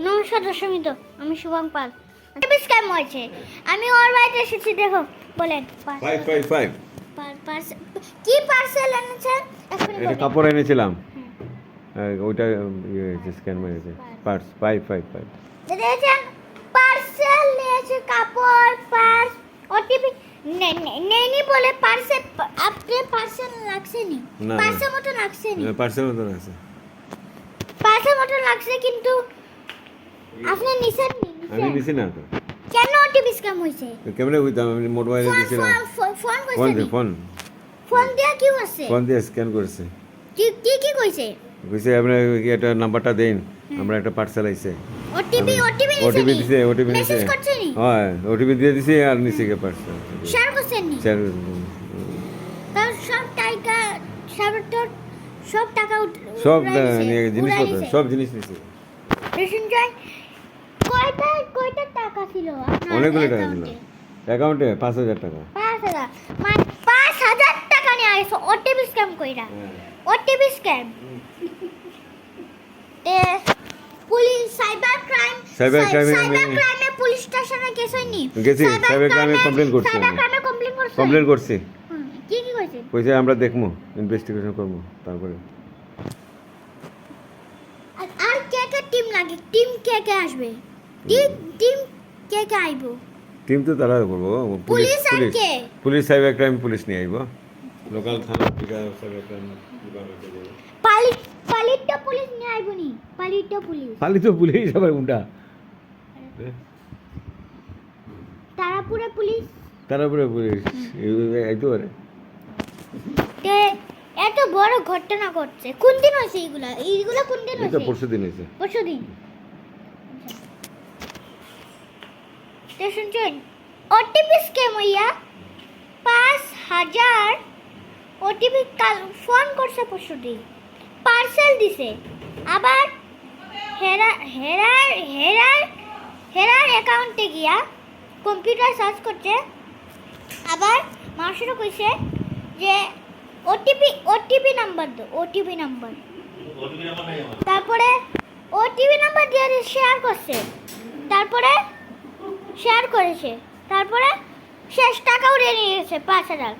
নমস্কার দর্শক, আমি শুভম পাল। স্ক্যাম হয়েছে, আমি ওর বাড়িতে এসেছি। দেখো, বলেন। 555 কি পার্সেল এনেছেন? এটা কাপড় এনেছিলাম, ওইটা স্ক্যান মেরেছে। পার্স 555 দেখেছেন, পার্সেল নিয়েছে, কাপড়, পার্স, ওটিপি নেনি বলে পার্সেল। আপনি পার্সেল লাগছে নি? না, পার্সেল মতো লাগছে নি? পার্সেল মতো আছে, পার্সেল মতো লাগছে, কিন্তু আপনি নিছেন নি? আমি নিছি না তো। কেন ওটিপি স্ক্যাম হইছে? কেমনে বুঝতাম? আমি মোবাইলে দিছিলাম। ফোন ফোন কইছে, ফোন দিয়া কি হচ্ছে? ফোন দিয়ে স্ক্যান করেছে। কি কইছে? কইছে আপনি একটা নাম্বারটা দেন, আমরা একটা পার্সেল আইছে। ওটিপি দিছে, ওটিপি দিছে। মেসেজ করছে নি? হ্যাঁ, ওটিপি দিয়ে দিছি আর নিছি কে পার্সেল। শেয়ার করছেন নি? স্যার, তার সব টাকা সব জিনিসপত্র, সব জিনিস নিছি। রেশন জয় কয়টা টাকা ছিল আপনার অনেকগুলো টাকা ছিল অ্যাকাউন্টে। 5000 টাকা। 5000, মানে 5000 টাকা নিয়ে আইছো ওটিপি স্ক্যাম কইরা। OTP scam. পুলিশ সাইবার ক্রাইমে পুলিশ স্টেশনে গেছনি? গেছি, সাইবার ক্রাইমে কমপ্লেইন করছি। কমপ্লেইন করছি। কি কইছে? কইছে আমরা দেখমু, ইনভেস্টিগেশন করব তারপরে। আর কে টিম লাগে? টিম কে আসবে? টিম কে আইবো? টিম তো তারা করব। পুলিশ আর কে? পুলিশ, সাইবার ক্রাইম পুলিশ নিয়ে আইব। লোকাল থানা থেকে সাইবার ক্রাইম ডিপার্টমেন্টে যাব। পালিত পুলিশ নিয়ে আইবো নি? পালিত পুলিশ আবার উল্টা। তারাপুরে পুলিশ আইতো পারে। তে এত বড় ঘটনা ঘটছে, কোন দিন হইছে এইগুলা কোন দিন হইছে? এটা পরশুদিন হইছে। পরশুদিন। শুনছেন, ওটিপি স্ক্যাম হইয়া 5000 ওটিপি ফোন করছে পরশুদিন, পার্সেল দিছে। আবার হেরার অ্যাকাউন্টে গিয়া কম্পিউটার সার্চ করছে। আবার মানুষেরও কইছে যে ওটিপি নাম্বার দাও, ওটিপি নাম্বার। তারপরে ওটিপি নাম্বার দিয়ে শেয়ার করছে, তারপরে শেয়ার করেছে, তারপরে শেষ টাকাও নিয়ে নিয়েছে 5000।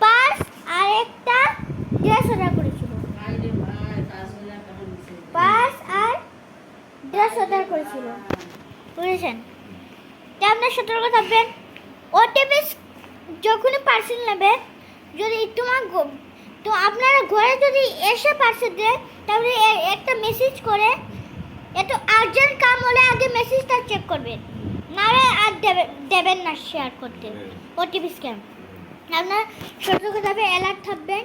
পার্স আর একটা 1,500 করেছিল। পার্স আর 1,500 করেছিল, বুঝেছেন? তাই আপনার সতর্ক থাকবেন। ওটিপি যখনই পার্সেল নেবে, যদি তো আপনারা ঘরে যদি এসে পার্সেল দেয়, তাহলে একটা মেসেজ করে, এত আর্জেন্ট কাম হলে আগে মেসেজটা চেক করবেন, নাহলে আর দেবেন না শেয়ার করতে। ওটিপি স্ক্যাম, আপনার সতর্ক থাকবে, অ্যালার্ট থাকবেন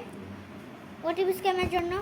ওটিপি স্ক্যামের জন্য।